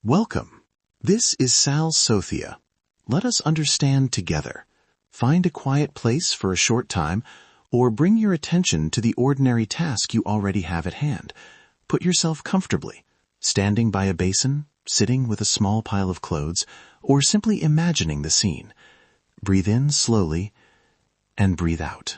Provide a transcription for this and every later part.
Welcome. This is Sal's Sophia. Let us understand together. Find a quiet place for a short time, or bring your attention to the ordinary task you already have at hand. Put yourself comfortably, standing by a basin, sitting with a small pile of clothes, or simply imagining the scene. Breathe in slowly and breathe out.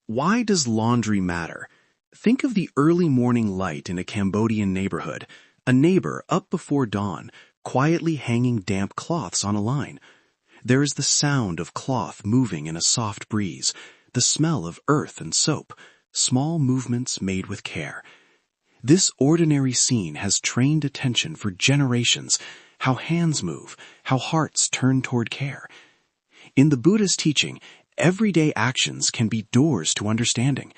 Why does laundry matter? Think of the early morning light in a Cambodian neighborhood, a neighbor up before dawn, quietly hanging damp cloths on a line. There is the sound of cloth moving in a soft breeze, the smell of earth and soap, small movements made with care. This ordinary scene has trained attention for generations, how hands move, how hearts turn toward care. In the Buddha's teaching, everyday actions can be doors to understanding.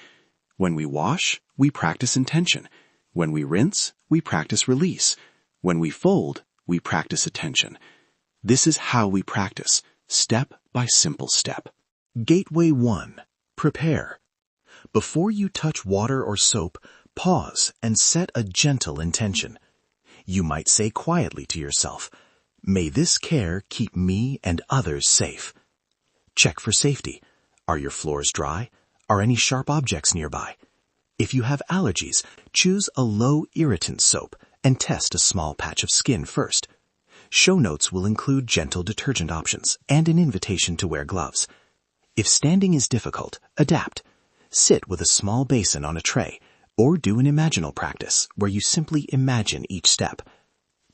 When we wash, we practice intention. When we rinse, we practice release. When we fold, we practice attention. This is how we practice, step by simple step. Gateway 1. Prepare. Before you touch water or soap, pause and set a gentle intention. You might say quietly to yourself, "May this care keep me and others safe." Check for safety. Are your floors dry? Are any sharp objects nearby? If you have allergies, choose a low irritant soap and test a small patch of skin first. Show notes will include gentle detergent options and an invitation to wear gloves. If standing is difficult, adapt. Sit with a small basin on a tray, or do an imaginal practice where you simply imagine each step.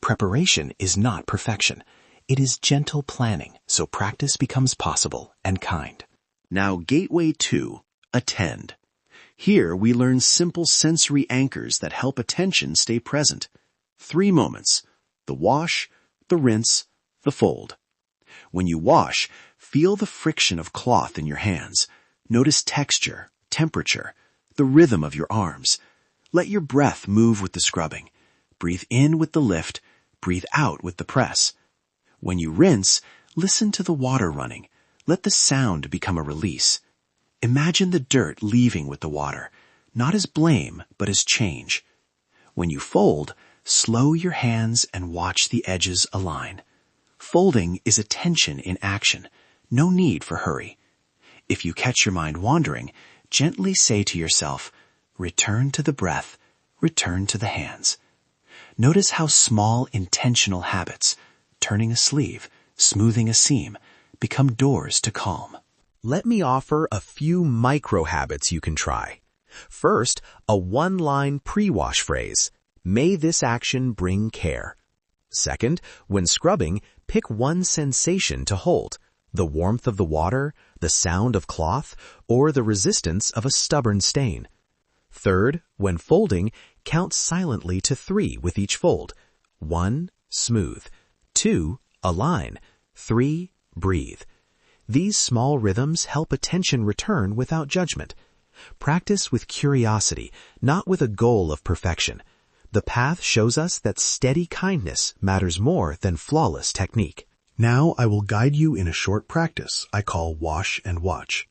Preparation is not perfection. It is gentle planning, so practice becomes possible and kind. Now, Gateway 2, Attend. Here we learn simple sensory anchors that help attention stay present. 3 moments: the wash, the rinse, the fold. When you wash, feel the friction of cloth in your hands. Notice texture, temperature, the rhythm of your arms. Let your breath move with the scrubbing. Breathe in with the lift, breathe out with the press. When you rinse, listen to the water running. Let the sound become a release. Imagine the dirt leaving with the water, not as blame, but as change. When you fold, slow your hands and watch the edges align. Folding is attention in action. No need for hurry. If you catch your mind wandering, gently say to yourself, return to the breath, return to the hands. Notice how small intentional habits, turning a sleeve, smoothing a seam, become doors to calm. Let me offer a few micro habits you can try. First, a one-line pre-wash phrase. May this action bring care. Second, when scrubbing, pick one sensation to hold. The warmth of the water, the sound of cloth, or the resistance of a stubborn stain. Third, when folding, count silently to 3 with each fold. 1, smooth. 2, align. 3, breathe. These small rhythms help attention return without judgment. Practice with curiosity, not with a goal of perfection. The path shows us that steady kindness matters more than flawless technique. Now I will guide you in a short practice I call wash and watch.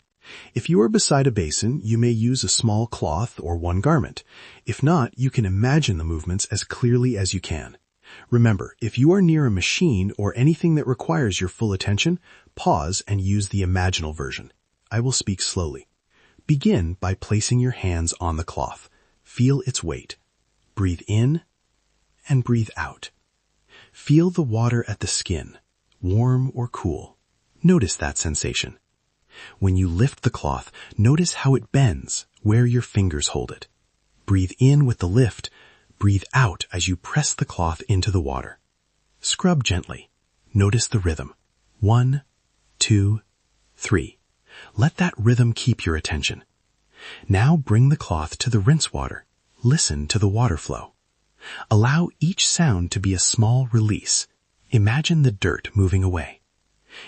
If you are beside a basin, you may use a small cloth or one garment. If not, you can imagine the movements as clearly as you can. Remember, if you are near a machine or anything that requires your full attention, pause and use the imaginal version. I will speak slowly. Begin by placing your hands on the cloth. Feel its weight. Breathe in and breathe out. Feel the water at the skin, warm or cool. Notice that sensation. When you lift the cloth, notice how it bends where your fingers hold it. Breathe in with the lift. Breathe out as you press the cloth into the water. Scrub gently. Notice the rhythm. 1, 2, 3. Let that rhythm keep your attention. Now bring the cloth to the rinse water. Listen to the water flow. Allow each sound to be a small release. Imagine the dirt moving away.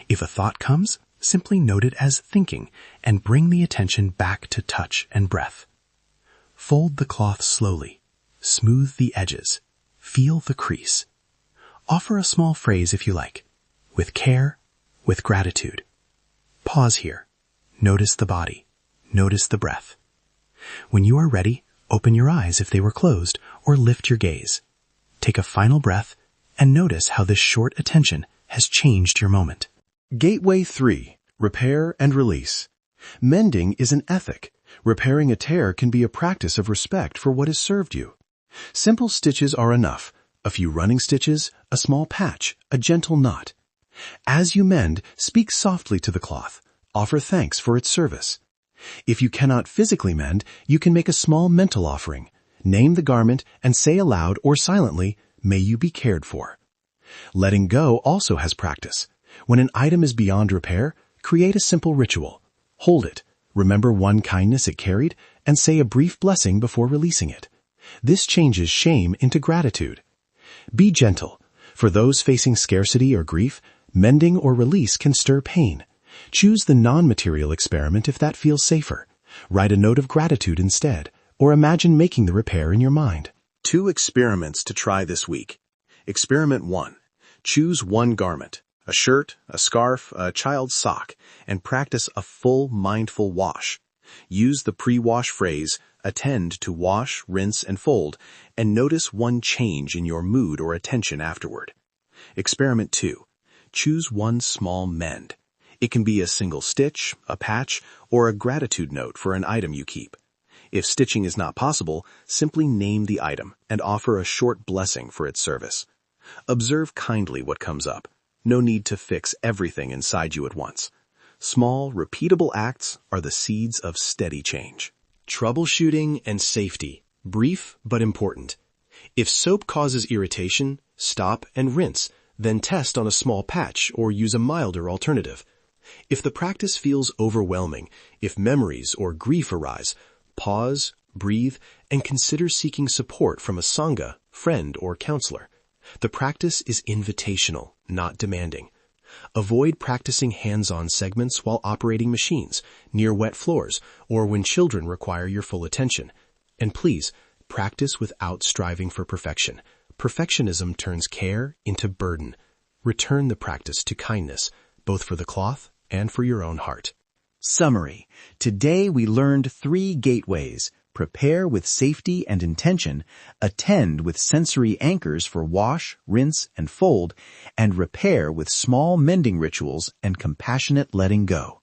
If a thought comes, simply note it as thinking and bring the attention back to touch and breath. Fold the cloth slowly. Smooth the edges. Feel the crease. Offer a small phrase if you like. With care, with gratitude. Pause here. Notice the body. Notice the breath. When you are ready, open your eyes if they were closed or lift your gaze. Take a final breath and notice how this short attention has changed your moment. Gateway 3. Repair and release. Mending is an ethic. Repairing a tear can be a practice of respect for what has served you. Simple stitches are enough. A few running stitches, a small patch, a gentle knot. As you mend, speak softly to the cloth. Offer thanks for its service. If you cannot physically mend, you can make a small mental offering. Name the garment and say aloud or silently, "May you be cared for." Letting go also has practice. When an item is beyond repair, create a simple ritual. Hold it, remember one kindness it carried, and say a brief blessing before releasing it. This changes shame into gratitude. Be gentle. For those facing scarcity or grief, mending or release can stir pain. Choose the non-material experiment if that feels safer. Write a note of gratitude instead, or imagine making the repair in your mind. 2 experiments to try this week. Experiment 1. Choose one garment, a shirt, a scarf, a child's sock, and practice a full mindful wash. Use the pre-wash phrase, attend to wash, rinse, and fold, and notice one change in your mood or attention afterward. Experiment 2. Choose one small mend. It can be a single stitch, a patch, or a gratitude note for an item you keep. If stitching is not possible, simply name the item and offer a short blessing for its service. Observe kindly what comes up. No need to fix everything inside you at once. Small, repeatable acts are the seeds of steady change. Troubleshooting and safety. Brief but important. If soap causes irritation, stop and rinse, then test on a small patch or use a milder alternative. If the practice feels overwhelming, if memories or grief arise, pause, breathe, and consider seeking support from a sangha, friend, or counselor. The practice is invitational, not demanding. Avoid practicing hands-on segments while operating machines, near wet floors, or when children require your full attention. And please, practice without striving for perfection. Perfectionism turns care into burden. Return the practice to kindness, both for the cloth and for your own heart. Summary. Today we learned 3 gateways. Prepare with safety and intention, attend with sensory anchors for wash, rinse, and fold, and repair with small mending rituals and compassionate letting go.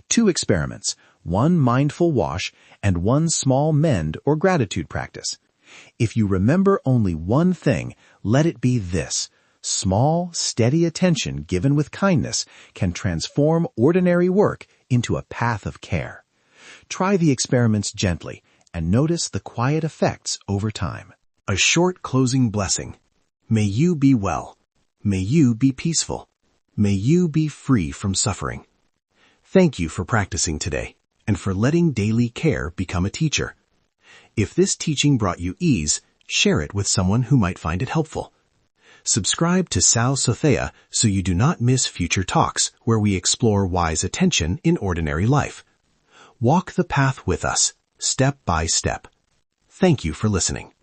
2 experiments, 1 mindful wash and 1 small mend or gratitude practice. If you remember only one thing, let it be this. Small, steady attention given with kindness can transform ordinary work into a path of care. Try the experiments gently and notice the quiet effects over time. A short closing blessing. May you be well. May you be peaceful. May you be free from suffering. Thank you for practicing today and for letting daily care become a teacher. If this teaching brought you ease, share it with someone who might find it helpful. Subscribe to Sal Sothea so you do not miss future talks where we explore wise attention in ordinary life. Walk the path with us, step by step. Thank you for listening.